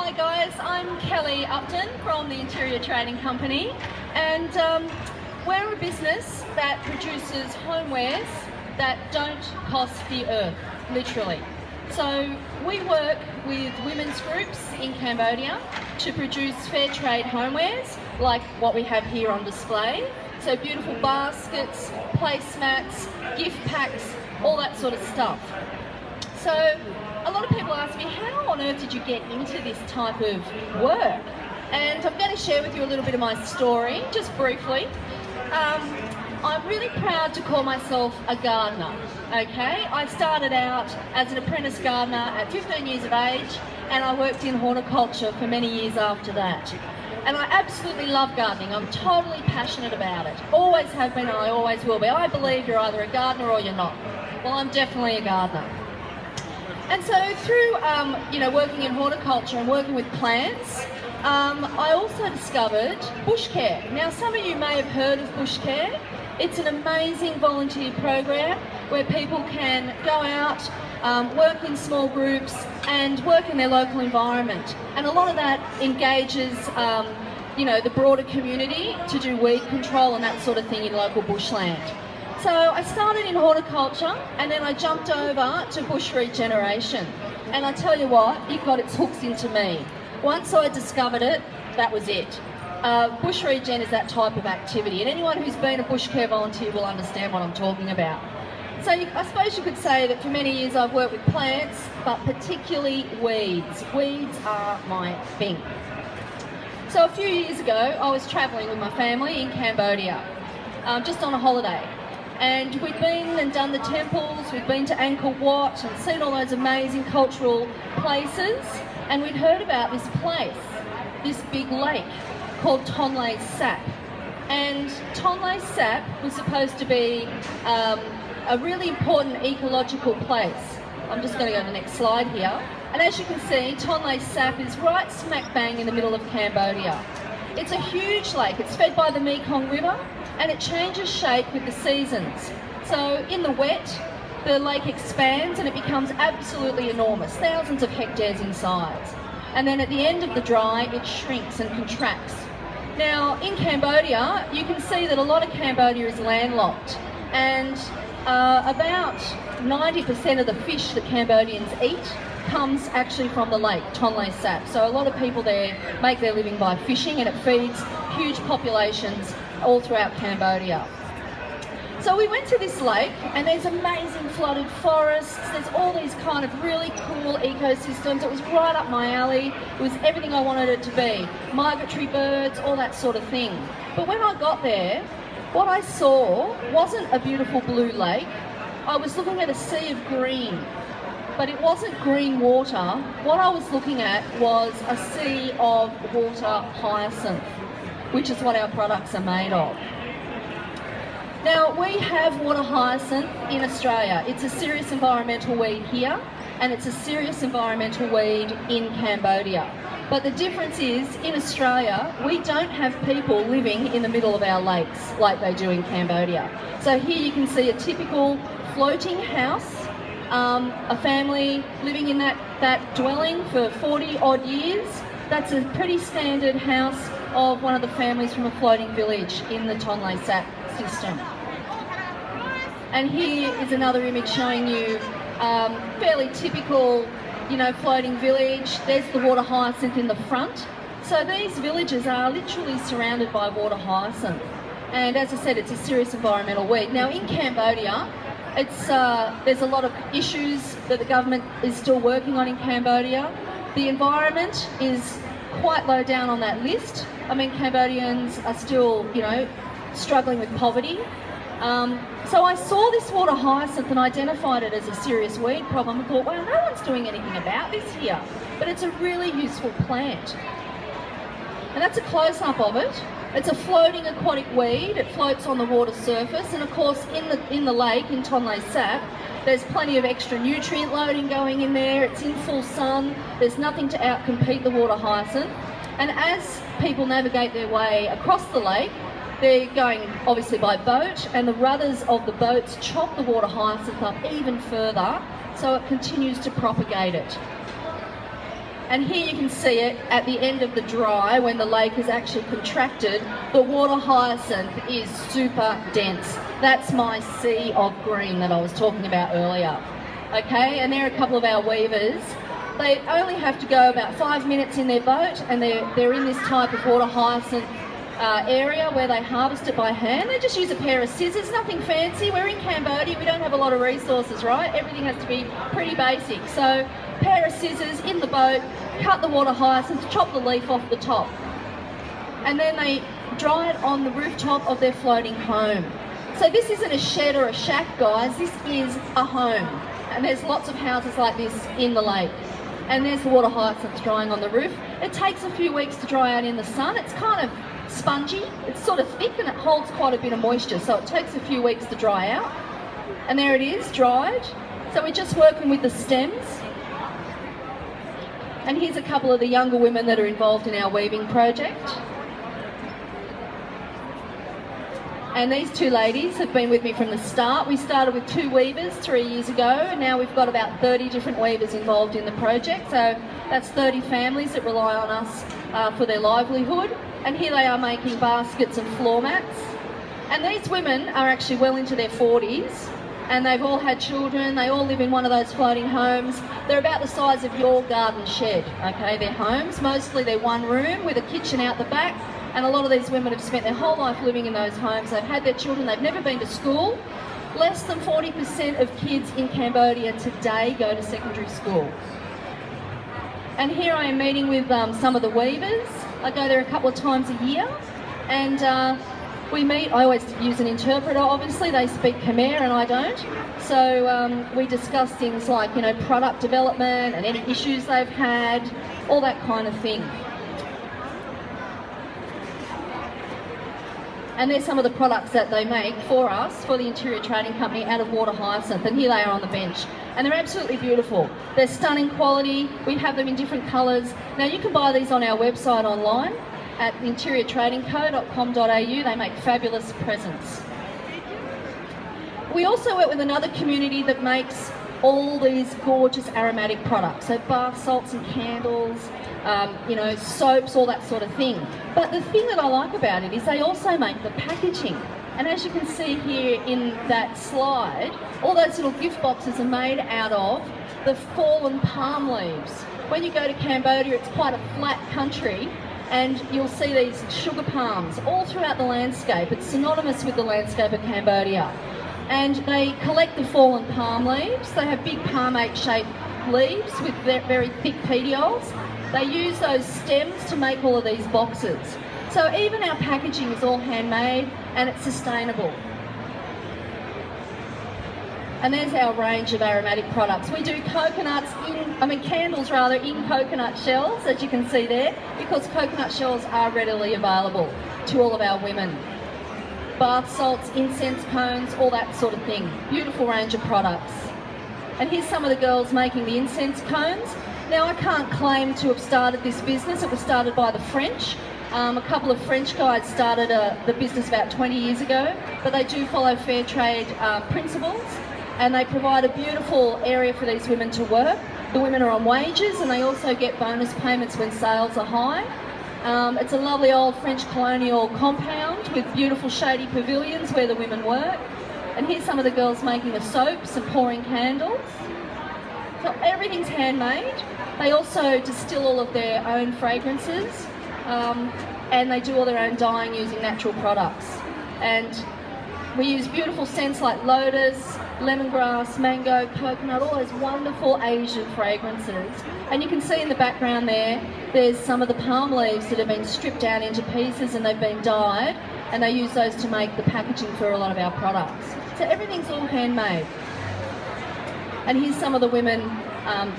Hi guys, I'm Kelly Upton from the Interior Trading Company, and we're a business that produces homewares that don't cost the earth, literally. So we work with women's groups in Cambodia to produce fair trade homewares like what we have here on display. So beautiful baskets, placemats, gift packs, all that sort of stuff. So a lot of people ask me, how on earth did you get into this type of work? And I'm going to share with you a little bit of my story, just briefly. I'm really proud to call myself a gardener, okay? I started out as an apprentice gardener at 15 years of age, and I worked in horticulture for many years after that. And I absolutely love gardening. I'm totally passionate about it. Always have been and I always will be. I believe you're either a gardener or you're not. Well, I'm definitely a gardener. And so through working in horticulture and working with plants, I also discovered bush care. Now, some of you may have heard of bush care. It's an amazing volunteer program where people can go out, work in small groups and work in their local environment. And a lot of that engages the broader community to do weed control and that sort of thing in local bushland. So I started in horticulture and then I jumped over to bush regeneration. And I tell you what, it got its hooks into me. Once I discovered it, that was it. Bush regen is that type of activity, and anyone who's been a bush care volunteer will understand what I'm talking about. So I suppose you could say that for many years I've worked with plants, but particularly weeds. Weeds are my thing. So a few years ago I was travelling with my family in Cambodia, just on a holiday. And we'd been and done the temples, we'd been to Angkor Wat and seen all those amazing cultural places, and we'd heard about this place, this big lake called Tonle Sap. And Tonle Sap was supposed to be a really important ecological place. I'm just going to go to the next slide here. And as you can see, Tonle Sap is right smack bang in the middle of Cambodia. It's a huge lake, it's fed by the Mekong River, and it changes shape with the seasons. So in the wet, the lake expands and it becomes absolutely enormous, thousands of hectares in size. And then at the end of the dry, it shrinks and contracts. Now in Cambodia, you can see that a lot of Cambodia is landlocked, and about 90% of the fish that Cambodians eat comes actually from the lake, Tonle Sap. So a lot of people there make their living by fishing, and it feeds huge populations all throughout Cambodia. So we went to this lake and there's amazing flooded forests, there's all these kind of really cool ecosystems. It was right up my alley, it was everything I wanted it to be. Migratory birds, all that sort of thing. But when I got there, what I saw wasn't a beautiful blue lake. I was looking at a sea of green, but it wasn't green water. What I was looking at was a sea of water hyacinth, which is what our products are made of. Now, we have water hyacinth in Australia. It's a serious environmental weed here, and it's a serious environmental weed in Cambodia. But the difference is, in Australia, we don't have people living in the middle of our lakes like they do in Cambodia. So here you can see a typical floating house, a family living in that dwelling for 40 odd years. That's a pretty standard house of one of the families from a floating village in the Tonle Sap system. And here is another image showing you fairly typical, floating village. There's the water hyacinth in the front. So these villages are literally surrounded by water hyacinth. And as I said, it's a serious environmental weed. Now in Cambodia, there's a lot of issues that the government is still working on in Cambodia. The environment is quite low down on that list. I mean, Cambodians are still, struggling with poverty. So I saw this water hyacinth and identified it as a serious weed problem and thought, well, no one's doing anything about this here. But it's a really useful plant. And that's a close-up of it. It's a floating aquatic weed. It floats on the water surface, and of course in the lake, in Tonle Sap, there's plenty of extra nutrient loading going in there. It's in full sun. There's nothing to outcompete the water hyacinth. And as people navigate their way across the lake, they're going obviously by boat, and the rudders of the boats chop the water hyacinth up even further, so it continues to propagate it. And here you can see it at the end of the dry, when the lake is actually contracted, the water hyacinth is super dense. That's my sea of green that I was talking about earlier. Okay, and there are a couple of our weavers. They only have to go about 5 minutes in their boat, and they're in this type of water hyacinth area where they harvest it by hand. They just use a pair of scissors, nothing fancy. We're in Cambodia, we don't have a lot of resources, right? Everything has to be pretty basic. So, pair of scissors in the boat, cut the water hyacinth, chop the leaf off the top. And then they dry it on the rooftop of their floating home. So this isn't a shed or a shack, guys, this is a home. And there's lots of houses like this in the lake. And there's the water hyacinth drying on the roof. It takes a few weeks to dry out in the sun. It's kind of spongy, it's sort of thick and it holds quite a bit of moisture, so it takes a few weeks to dry out. And there it is, dried. So we're just working with the stems. And here's a couple of the younger women that are involved in our weaving project. And these two ladies have been with me from the start. We started with 2 weavers 3 years ago, and now we've got about 30 different weavers involved in the project. So that's 30 families that rely on us for their livelihood. And here they are making baskets and floor mats. And these women are actually well into their 40s, and they've all had children. They all live in one of those floating homes. They're about the size of your garden shed, okay, their homes. Mostly they're one room with a kitchen out the back. And a lot of these women have spent their whole life living in those homes. They've had their children, they've never been to school. Less than 40% of kids in Cambodia today go to secondary school. And here I am meeting with some of the weavers. I go there a couple of times a year, and we meet. I always use an interpreter, obviously. They speak Khmer and I don't. So we discuss things like, you know, product development and any issues they've had, all that kind of thing. And there's some of the products that they make for us, for the Interior Trading Company, out of water hyacinth. And here they are on the bench. And they're absolutely beautiful. They're stunning quality. We have them in different colours. Now you can buy these on our website online at interiortradingco.com.au. They make fabulous presents. We also work with another community that makes all these gorgeous aromatic products. So bath salts and candles, you know, soaps, all that sort of thing. But the thing that I like about it is they also make the packaging. And as you can see here in that slide, all those little gift boxes are made out of the fallen palm leaves. When you go to Cambodia, it's quite a flat country, and you'll see these sugar palms all throughout the landscape. It's synonymous with the landscape of Cambodia. And they collect the fallen palm leaves. They have big palmate-shaped leaves with very thick petioles. They use those stems to make all of these boxes. So even our packaging is all handmade and it's sustainable. And there's our range of aromatic products. We do candles in coconut shells, as you can see there, because coconut shells are readily available to all of our women. Bath salts, incense cones, all that sort of thing. Beautiful range of products. And here's some of the girls making the incense cones. Now I can't claim to have started this business. It was started by the French. A couple of French guys started the business about 20 years ago, but they do follow fair trade principles, and they provide a beautiful area for these women to work. The women are on wages, and they also get bonus payments when sales are high. It's a lovely old French colonial compound with beautiful shady pavilions where the women work. And here's some of the girls making the soaps and pouring candles. So everything's handmade. They also distill all of their own fragrances, and they do all their own dyeing using natural products. And we use beautiful scents like lotus, lemongrass, mango, coconut, all those wonderful Asian fragrances. And you can see in the background there's some of the palm leaves that have been stripped down into pieces and they've been dyed, and they use those to make the packaging for a lot of our products. So everything's all handmade. And here's some of the women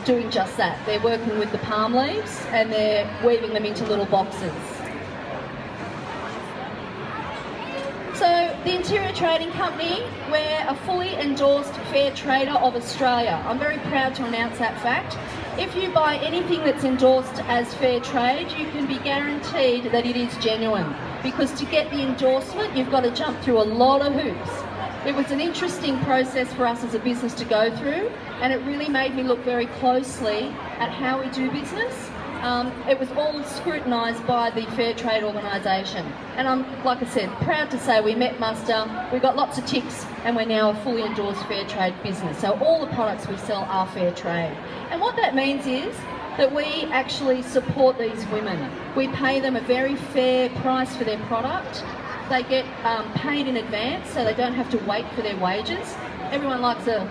doing just that. They're working with the palm leaves and they're weaving them into little boxes. So the Interior Trading Company, we're a fully endorsed fair trader of Australia. I'm very proud to announce that fact. If you buy anything that's endorsed as fair trade, you can be guaranteed that it is genuine, because to get the endorsement, you've got to jump through a lot of hoops. It was an interesting process for us as a business to go through, and it really made me look very closely at how we do business. It was all scrutinised by the Fair Trade organisation, and I'm, like I said, proud to say we met muster, we got lots of ticks, and we're now a fully endorsed fair trade business. So all the products we sell are fair trade. And what that means is that we actually support these women. We pay them a very fair price for their product. They get paid in advance, so they don't have to wait for their wages. Everyone likes a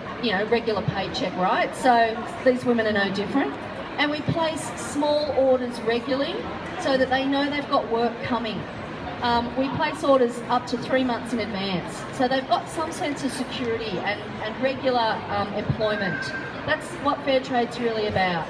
regular paycheck, right? So these women are no different. And we place small orders regularly so that they know they've got work coming. We place orders up to 3 months in advance, so they've got some sense of security and regular employment. That's what fair trade's really about.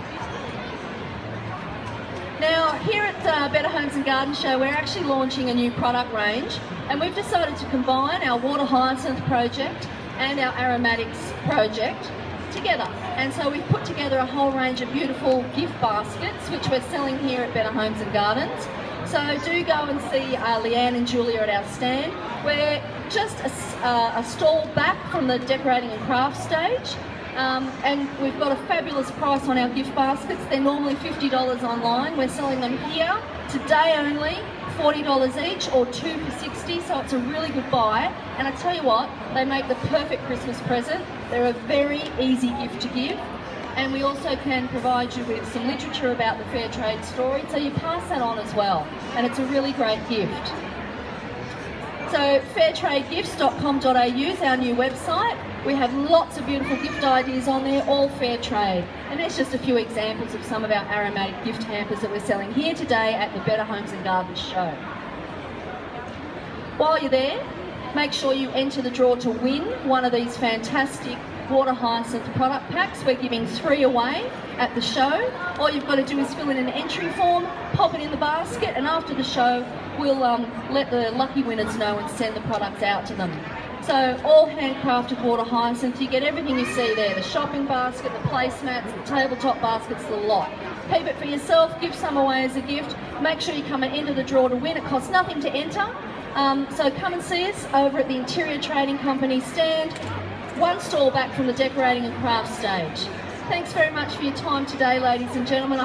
Now, here at Better Homes and Garden Show, we're actually launching a new product range, and we've decided to combine our water hyacinth project and our aromatics project together. And so we've put together a whole range of beautiful gift baskets, which we're selling here at Better Homes and Gardens. So do go and see Leanne and Julia at our stand. We're just a stall back from the decorating and craft stage. And we've got a fabulous price on our gift baskets. They're normally $50 online. We're selling them here today only, $40 each, or 2 for $60, so it's a really good buy. And I tell you what, they make the perfect Christmas present. They're a very easy gift to give. And we also can provide you with some literature about the fair trade story, so you pass that on as well. And it's a really great gift. So fairtradegifts.com.au is our new website. We have lots of beautiful gift ideas on there, all fair trade. And there's just a few examples of some of our aromatic gift hampers that we're selling here today at the Better Homes and Gardens show. While you're there, make sure you enter the draw to win one of these fantastic water hyacinth product packs. We're giving 3 away at the show. All you've got to do is fill in an entry form, pop it in the basket, and after the show we'll let the lucky winners know and send the products out to them. So all handcrafted water hyacinth, you get everything you see there, the shopping basket, the placemats, the tabletop baskets, the lot. Keep it for yourself, give some away as a gift. Make sure you come and enter the draw to win. It costs nothing to enter. So come and see us over at the Interior Trading Company stand, one stall back from the decorating and craft stage. Thanks very much for your time today, ladies and gentlemen.